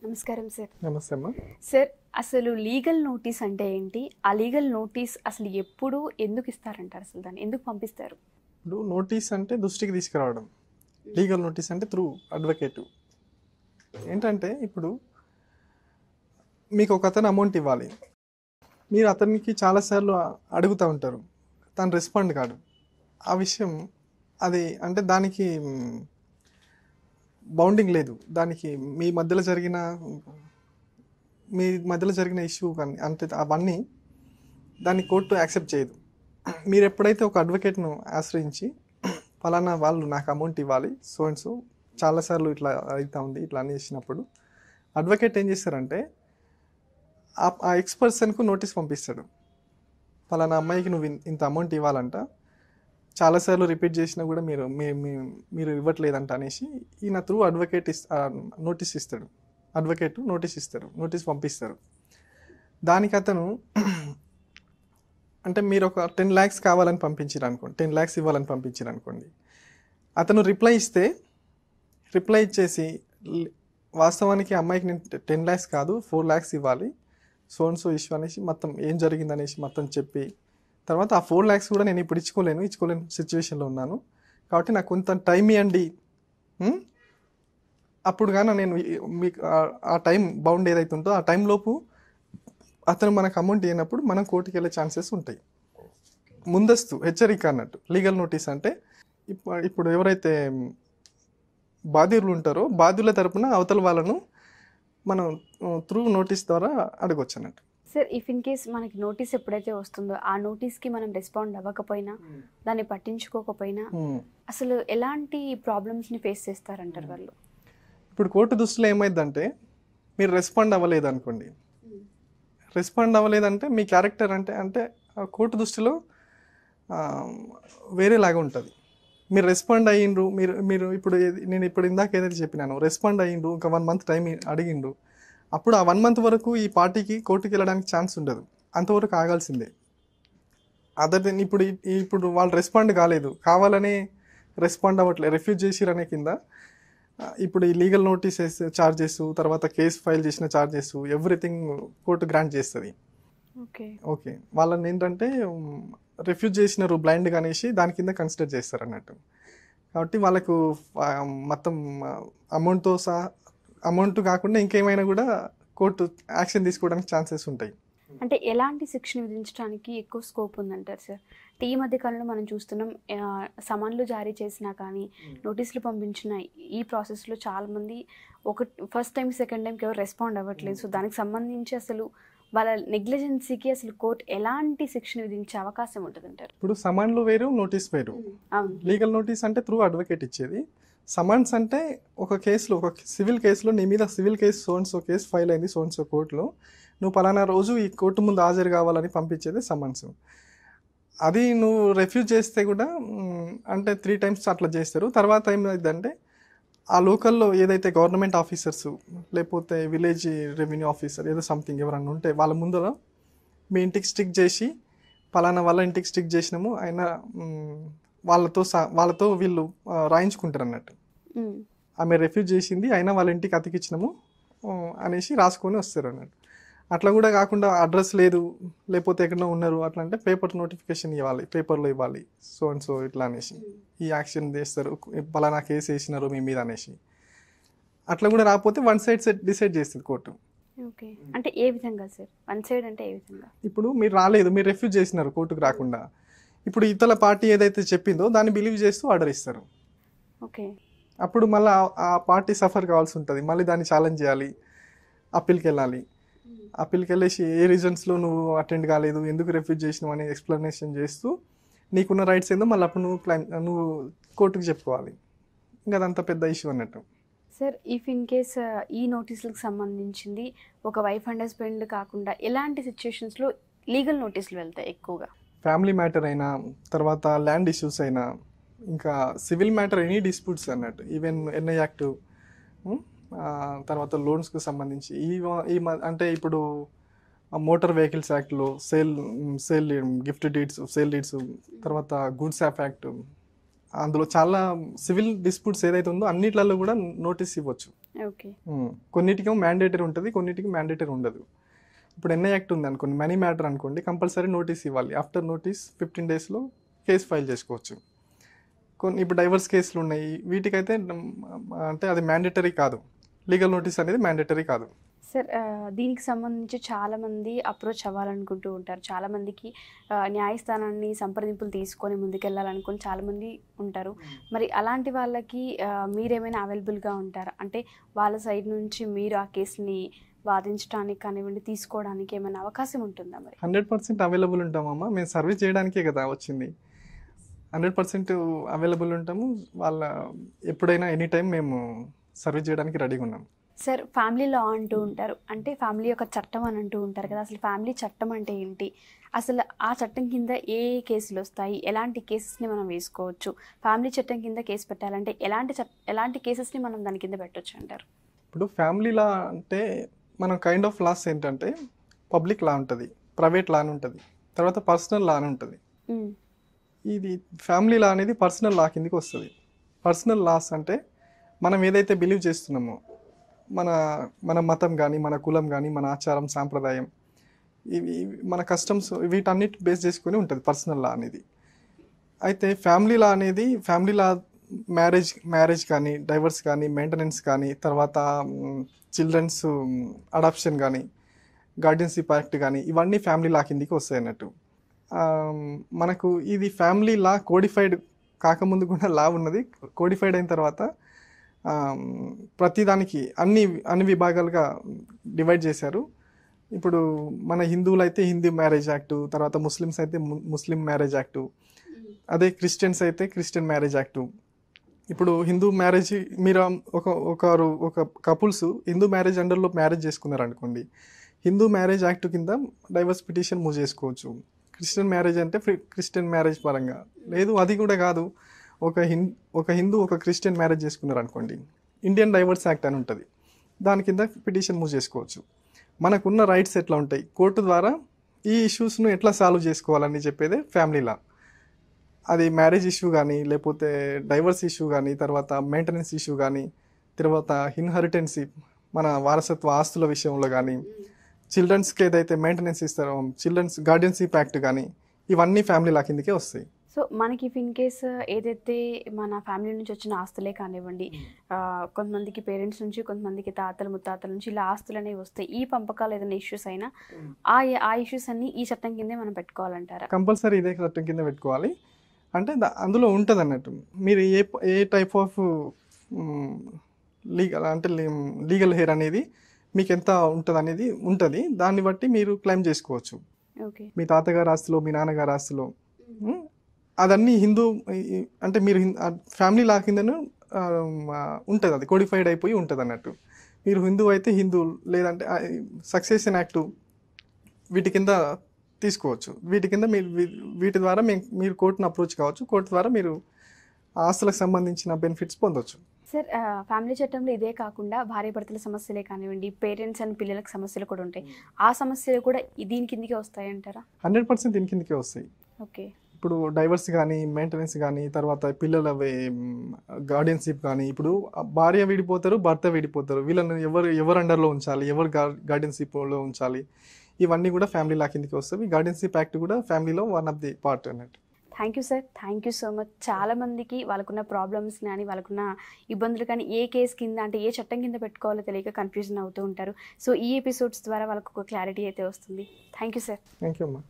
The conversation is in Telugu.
నమస్కారం సార్. నమస్తే అమ్మా. సార్, అసలు లీగల్ నోటీస్ అంటే ఏంటి? ఆ లీగల్ నోటీస్ అసలు ఎప్పుడు ఎందుకు ఇస్తారంటారు? అసలు దాన్ని ఎందుకు పంపిస్తారు? ఇప్పుడు నోటీస్ అంటే దృష్టికి తీసుకురావడం, లీగల్ నోటీస్ అంటే త్రూ అడ్వకేట్. ఏంటంటే ఇప్పుడు మీకు ఒక అతను అమౌంట్ ఇవ్వాలి, మీరు అతనికి చాలాసార్లు అడుగుతూ ఉంటారు, తను రెస్పాండ్ కాడు. ఆ విషయం అది అంటే దానికి బౌండింగ్ లేదు, దానికి మీ మధ్యలో జరిగిన ఇష్యూ కానీ అంటే అవన్నీ దాన్ని కోర్టు యాక్సెప్ట్ చేయదు. మీరు ఎప్పుడైతే ఒక అడ్వకేట్ను ఆశ్రయించి ఫలానా వాళ్ళు నాకు అమౌంట్ ఇవ్వాలి, సో అండ్ సో చాలాసార్లు ఇట్లా అవుతా ఉంది ఇట్లా అని చేసినప్పుడు అడ్వకేట్ ఏం చేస్తారంటే ఆ ఎక్స్ పర్సన్కు నోటీస్ పంపిస్తాడు, ఫలానా అమ్మాయికి నువ్వు ఇంత అమౌంట్ ఇవ్వాలంట, చాలాసార్లు రిపీట్ చేసినా కూడా మీరు ఇవ్వట్లేదంట అనేసి ఈయన త్రూ అడ్వకేట్ నోటీస్ ఇస్తాడు. అడ్వకేట్ నోటీస్ ఇస్తారు, నోటీస్ పంపిస్తారు. దానికి అతను అంటే మీరు ఒక 10 lakhs కావాలని పంపించారు అనుకోండి, 10 lakhs ఇవ్వాలని పంపించారు అనుకోండి, అతను రిప్లై ఇచ్చేసి వాస్తవానికి అమ్మాయికి నేను 10 lakhs కాదు 4 lakhs ఇవ్వాలి, సో అండ్ సో ఇష్యూ అనేసి మొత్తం ఏం జరిగింది అనేసి మొత్తం చెప్పి తర్వాత ఆ 4 lakhs కూడా నేను ఇప్పుడు ఇచ్చుకోలేని సిచ్యువేషన్లో ఉన్నాను కాబట్టి నాకు కొంత టైం ఇవ్వండి, అప్పుడు కానీ నేను మీకు ఆ టైం బౌండ్ ఏదైతే ఉందో ఆ టైంలోపు అతను మనకు అమౌంట్ ఇవ్వనప్పుడు మనం కోర్టుకి వెళ్ళే ఛాన్సెస్ ఉంటాయి. ముందస్తు హెచ్చరిక అన్నట్టు లీగల్ నోటీస్ అంటే ఇప్పుడు ఎవరైతే బాధ్యులు ఉంటారో బాధ్యుల తరపున అవతల వాళ్ళను మనం త్రూ నోటీస్ ద్వారా అడగొచ్చు అన్నట్టు. సార్, ఇఫ్ ఇన్ కేస్ మనకి నోటీస్ ఎప్పుడైతే వస్తుందో ఆ నోటీస్కి మనం రెస్పాండ్ అవ్వకపోయినా, దాన్ని పట్టించుకోకపోయినా అసలు ఎలాంటి ప్రాబ్లమ్స్ని ఫేస్ చేస్తారంటారు వాళ్ళు? ఇప్పుడు కోర్టు దృష్టిలో ఏమైందంటే మీరు రెస్పాండ్ అవ్వలేదు అనుకోండి, రెస్పాండ్ అవ్వలేదంటే మీ క్యారెక్టర్ అంటే కోర్టు దృష్టిలో వేరేలాగా ఉంటుంది. మీరు రెస్పాండ్ అయ్యిండ్రు, మీరు నేను ఇందాక ఏదైతే చెప్పినాను, రెస్పాండ్ అయ్యిండ్రు, ఇంకా 1 month టైం అడిగిండ్రు, అప్పుడు ఆ 1 month వరకు ఈ పార్టీకి కోర్టుకి వెళ్ళడానికి ఛాన్స్ ఉండదు, అంతవరకు ఆగాల్సిందే. అదర్ దెన్ ఇప్పుడు వాళ్ళు రెస్పాండ్ కాలేదు, కావాలనే రెస్పాండ్ అవ్వట్లేదు, రిఫ్యూజ్ చేసిరనే కింద ఇప్పుడు ఈ లీగల్ నోటీసెస్ ఛార్జెస్, తర్వాత కేసు ఫైల్ చేసిన ఛార్జెస్, ఎవ్రీథింగ్ కోర్టు గ్రాంట్ చేస్తుంది. ఓకే, వాళ్ళని ఏంటంటే రిఫ్యూజ్ చేసినారు బ్లైండ్గా అనేసి దాని కింద కన్సిడర్ చేస్తారు అన్నట్టు. కాబట్టి వాళ్ళకు మొత్తం అమౌంట్ కాకుండా ఇంకేమైనా కూడా కోర్టు యాక్షన్ తీసుకోవడానికి ఛాన్సెస్ ఉంటాయి. అంటే ఎలాంటి శిక్షణ విధించడానికి ఎక్కువ స్కోప్ ఉందంటారు సార్? ఈ మధ్య కాలంలో మనం చూస్తున్నాం, సమన్లు జారీ చేసినా కానీ నోటీసులు పంపించిన ఈ ప్రాసెస్లో చాలామంది ఫస్ట్ టైం సెకండ్ టైంకి ఎవరు రెస్పాండ్ అవ్వట్లేదు. సో దానికి సంబంధించి అసలు వాళ్ళ నెగ్లిజెన్సీకి అసలు కోర్టు ఎలాంటి శిక్షణ విధించే అవకాశం ఉంటుంది అంటారు? ఇప్పుడు సమన్లు వేరు, నోటీస్ వేరు. లీగల్ నోటీస్ అంటే త్రూ అడ్వకేట్ ఇచ్చేది. సమన్స్ అంటే ఒక కేసులో, ఒక సివిల్ కేసులో నీ మీద civil case so case file అయింది సో కోర్టులో, నువ్వు పలానా రోజు ఈ కోర్టు ముందు హాజరు కావాలని పంపించేది సమన్స్. అది నువ్వు రిఫ్యూజ్ చేస్తే కూడా అంటే 3 times అట్లా చేస్తారు. తర్వాత ఏమైందంటే ఆ లోకల్లో ఏదైతే గవర్నమెంట్ ఆఫీసర్స్ లేకపోతే విలేజ్ రెవెన్యూ ఆఫీసర్ ఏదో సంథింగ్ ఎవరన్నా ఉంటే వాళ్ళ ముందర మీ ఇంటికి స్టిక్ చేసి పలానా వాళ్ళ ఇంటికి స్టిక్ చేసినాము అయినా వాళ్ళతో వీళ్ళు రాయించుకుంటారు అన్నట్టు. ఆమె రిఫ్యూజ్ చేసింది అయినా వాళ్ళ ఇంటికి అతికిచ్చినాము అనేసి రాసుకొని వస్తారు అన్నట్టు. అట్లా కూడా కాకుండా అడ్రస్ లేదు లేకపోతే ఎక్కడో ఉన్నారు అట్లా అంటే పేపర్ నోటిఫికేషన్ ఇవ్వాలి, పేపర్లో ఇవ్వాలి, సో అండ్ సో ఇట్లా అనేసి ఈ యాక్షన్ చేస్తారు, పలానా కేసు వేసినారు మీ మీద అనేసి. అట్లా కూడా రాకపోతే 1 side డిసైడ్ చేస్తుంది కోర్టు. ఓకే, అంటే ఏ విధంగా సార్ 1 side అంటే ఏ విధంగా? ఇప్పుడు మీరు రాలేదు, మీరు రిఫ్యూజ్ చేసినారు కోర్టుకు రాకుండా, ఇప్పుడు ఇతర పార్టీ ఏదైతే చెప్పిందో దాన్ని బిలీవ్ చేస్తూ ఆర్డర్ ఇస్తారు. ఓకే, అప్పుడు మళ్ళీ ఆ పార్టీ సఫర్ కావాల్సి ఉంటుంది, మళ్ళీ దాన్ని ఛాలెంజ్ చేయాలి, అప్పీల్కి వెళ్ళాలి. అప్పీల్కి వెళ్ళేసి ఏ రీజన్స్లో నువ్వు అటెండ్ కాలేదు, ఎందుకు రిఫ్యూజ్ చేసినావు అని ఎక్స్ప్లెనేషన్ చేస్తూ నీకున్న రైట్స్ ఏందో మళ్ళీ అప్పుడు నువ్వు కోర్టుకు చెప్పుకోవాలి. ఇంకా అదంతా పెద్ద ఇష్యూ అన్నట్టు. సార్, ఇఫ్ ఇన్ కేస్ ఈ నోటీసులకు సంబంధించింది ఒక వైఫ్ అండ్ హస్బెండ్ కాకుండా ఎలాంటి సిచ్యువేషన్స్లో లీగల్ నోటీసులు వెళ్తాయి ఎక్కువగా? ఫ్యామిలీ మ్యాటర్ అయినా, తర్వాత ల్యాండ్ ఇష్యూస్ అయినా, ఇంకా సివిల్ మ్యాటర్ ఎనీ డిస్ప్యూట్స్ అన్నట్టు, ఈవెన్ ఎన్ఐ యాక్ట్, తర్వాత లోన్స్కి సంబంధించి అంటే ఇప్పుడు మోటార్ వెహికల్స్ యాక్ట్లో sale gift deeds, sale deeds, తర్వాత గూడ్స్ యాప్ యాక్ట్, అందులో చాలా సివిల్ డిస్ప్యూట్స్ ఏదైతే ఉందో అన్నిట్లలో కూడా నోటీస్ ఇవ్వచ్చు. ఓకే. కొన్నిటికేమో మ్యాండేటరీ ఉంటుంది, కొన్నిటికి మ్యాండేటరీ ఉండదు. ఇప్పుడు ఎన్ఐ యాక్ట్ ఉంది అనుకోండి, మనీ మ్యాటర్ అనుకోండి, కంపల్సరీ నోటీస్ ఇవ్వాలి. ఆఫ్టర్ నోటీస్ 15 daysలో కేసు ఫైల్ చేసుకోవచ్చు. ఇప్పుడు డైవర్స్ కేసులు ఉన్నాయి, వీటికైతే అంటే అది మ్యాండేటరీ కాదు, లీగల్ నోటీస్ అనేది మ్యాండేటరీ కాదు. సార్ దీనికి సంబంధించి చాలామంది అప్రోచ్ అవ్వాలనుకుంటూ ఉంటారు. చాలామందికి న్యాయస్థానాన్ని సంప్రదింపులు తీసుకొని ముందుకెళ్ళాలనుకుని చాలామంది ఉంటారు. మరి అలాంటి వాళ్ళకి మీరేమైనా అవైలబుల్గా ఉంటారా? అంటే వాళ్ళ సైడ్ నుంచి మీరు ఆ కేసుని వాదించడానికి కానివ్వండి, తీసుకోవడానికి ఏమైనా అవకాశం ఉంటుందా? మరి 100% అవైలబుల్ ఉంటామమ్మా. మేము సర్వీస్ చేయడానికే కదా వచ్చింది. 100% అవైలబుల్ ఉంటాము. వాళ్ళ ఎప్పుడైనా ఎనీ టైం మేము సర్వీస్ చేయడానికి రెడీగా ఉన్నాము. సార్ ఫ్యామిలీ లా అంటూ ఉంటారు, అంటే ఫ్యామిలీ యొక్క చట్టం అని అంటూ ఉంటారు కదా. అసలు ఫ్యామిలీ చట్టం అంటే ఏంటి? అసలు ఆ చట్టం కింద ఏ ఏ కేసులు వస్తాయి? ఎలాంటి కేసెస్ని మనం వేసుకోవచ్చు? ఫ్యామిలీ చట్టం కింద కేసు పెట్టాలంటే ఎలాంటి కేసెస్ని మనం దాని కింద పెట్టవచ్చు అంటారు? ఇప్పుడు ఫ్యామిలీ లా అంటే మనం కైండ్ ఆఫ్ లాస్ ఏంటంటే పబ్లిక్ లా ఉంటుంది, ప్రైవేట్ లా అని ఉంటుంది, తర్వాత పర్సనల్ లా అని ఉంటుంది. ఇది ఫ్యామిలీ లా అనేది పర్సనల్ లా కిందకి వస్తుంది. పర్సనల్ లాస్ అంటే మనం ఏదైతే బిలీవ్ చేస్తున్నామో, మన మతం కానీ, మన కులం కానీ, మన ఆచారం సాంప్రదాయం, ఇవి మన కస్టమ్స్, వీటన్నిటి బేస్ చేసుకొని ఉంటుంది పర్సనల్ లా అనేది. అయితే ఫ్యామిలీ లా అనేది ఫ్యామిలీ లా మ్యారేజ్ కానీ, డైవర్స్ కానీ, మెయింటెనెన్స్ కానీ, తర్వాత చిల్డ్రన్స్ అడాప్షన్ కానీ, గార్డియన్షిప్ యాక్ట్ కానీ, ఇవన్నీ ఫ్యామిలీ లా కిందికి వస్తాయి అన్నట్టు. మనకు ఇది ఫ్యామిలీ లా కోడిఫైడ్ కాకముందు కూడా లా ఉన్నది. కోడిఫైడ్ అయిన తర్వాత ప్రతిదానికి అన్ని విభాగాలుగా డివైడ్ చేశారు. ఇప్పుడు మన హిందువులు అయితే హిందూ మ్యారేజ్ యాక్టు, తర్వాత ముస్లిమ్స్ అయితే ముస్లిం మ్యారేజ్ యాక్టు, అదే క్రిస్టియన్స్ అయితే క్రిస్టియన్ మ్యారేజ్ యాక్టు. ఇప్పుడు హిందూ మ్యారేజ్ మీరు ఒక కపుల్స్ హిందూ మ్యారేజ్ అండర్లో మ్యారేజ్ చేసుకున్నారు అనుకోండి, హిందూ మ్యారేజ్ యాక్ట్ కింద డైవర్స్ పిటిషన్ మూవ్ చేసుకోవచ్చు. క్రిస్టియన్ మ్యారేజ్ అంటే క్రిస్టియన్ మ్యారేజ్ పరంగా లేదు, అది కూడా కాదు, ఒక హిందూ ఒక క్రిస్టియన్ మ్యారేజ్ చేసుకున్నారు అనుకోండి, ఇండియన్ డైవర్స్ యాక్ట్ అని ఉంటుంది, దాని కింద పిటిషన్ మూవ్ చేసుకోవచ్చు. మనకున్న రైట్స్ ఎట్లా ఉంటాయి, కోర్టు ద్వారా ఈ ఇష్యూస్ను ఎట్లా సాల్వ్ చేసుకోవాలని చెప్పేదే ఫ్యామిలీ లా. అది మ్యారేజ్ ఇష్యూ కానీ, లేకపోతే డైవర్స్ ఇష్యూ కానీ, తర్వాత మెయింటెనెన్స్ ఇష్యూ కానీ, తర్వాత ఇన్హెరిటెన్సీ మన వారసత్వ ఆస్తుల విషయంలో కానీ, చిల్డ్రన్స్కి ఏదైతే మెయింటెనెన్స్ ఇస్తారో చిల్డ్రన్స్ గార్డియన్షిప్ యాక్ట్ కానీ, ఇవన్నీ ఫ్యామిలీ లా కిందకే వస్తాయి. సో మనకి ఇన్ కేస్ ఏదైతే మన ఫ్యామిలీ నుంచి వచ్చిన ఆస్తులే కానివ్వండి, కొంతమందికి పేరెంట్స్ నుంచి, కొంతమందికి తాతలు ముత్తాతల నుంచి ఇలా ఆస్తులు అనేవి వస్తాయి. ఈ పంపకాలు ఏదైనా ఇష్యూస్ అయినా ఆ ఇష్యూస్ అన్ని ఈ చట్టం కిందే మనం పెట్టుకోవాలంటారా? కంపల్సరీ ఇదే చట్టం కింద పెట్టుకోవాలి. అంటే అందులో ఉంటుంది అన్నట్టు, మీరు ఏ టైప్ ఆఫ్ లీగల్ హెయిర్ అనేది మీకు ఎంత ఉంటుంది అనేది ఉంటుంది. దాన్ని బట్టి మీరు క్లెయిమ్ చేసుకోవచ్చు. ఓకే. మీ తాతగారి ఆస్తిలో, మీ నాన్నగారి ఆస్తిలో, అదన్నీ హిందూ అంటే మీరు ఫ్యామిలీ లా కిందను ఉంటుంది, అది కోడిఫైడ్ అయిపోయి ఉంటుంది అన్నట్టు. మీరు హిందూ అయితే హిందూ, లేదంటే సక్సెషన్ యాక్టు, వీటి కింద తీసుకోవచ్చు. వీటి కింద వీటి ద్వారా మీరు కోర్టును అప్రోచ్ కావచ్చు. కోర్టు ద్వారా మీరు ఆస్తులకు సంబంధించిన బెనిఫిట్స్ పొందవచ్చు. సార్ ఫ్యామిలీ చట్టంలో ఇదే కాకుండా భార్యాభర్తల సమస్యలే కానివ్వండి, పేరెంట్స్ అండ్ పిల్లలకు సమస్యలు కూడా ఉంటాయి. ఆ సమస్యలు కూడా దీని కిందకే వస్తాయంటారా? 100% దీని కిందకే వస్తాయి. ఓకే. ఇప్పుడు డైవర్స్ కానీ, మెయింటెనెన్స్ కానీ, తర్వాత పిల్లల గార్డియన్షిప్ కానీ, ఇప్పుడు భార్య విడిపోతారు, భర్త విడిపోతారు, వీళ్ళని ఎవరు అండర్లో ఉంచాలి, ఎవరు గార్డియన్షిప్లో ఉంచాలి, ఇవన్నీ కూడా ఫ్యామిలీ లా కిందకి వస్తాయి. గార్డియన్షిప్ యాక్ట్ కూడా ఫ్యామిలీలో వన్ ఆఫ్ ది పార్ట్ అన్నట్టు. Thank you sir, thank you so much. చాలామందికి వాళ్ళకున్న ప్రాబ్లమ్స్ కానీ, వాళ్ళకున్న ఇబ్బందులు కానీ ఏ కేసు కింద, అంటే ఏ చట్టం కింద పెట్టుకోవాలో తెలియక కన్ఫ్యూజన్ అవుతూ ఉంటారు. సో ఈ ఎపిసోడ్స్ ద్వారా వాళ్ళకు ఒక క్లారిటీ అయితే వస్తుంది. Thank you sir. Thank you అమ్మా.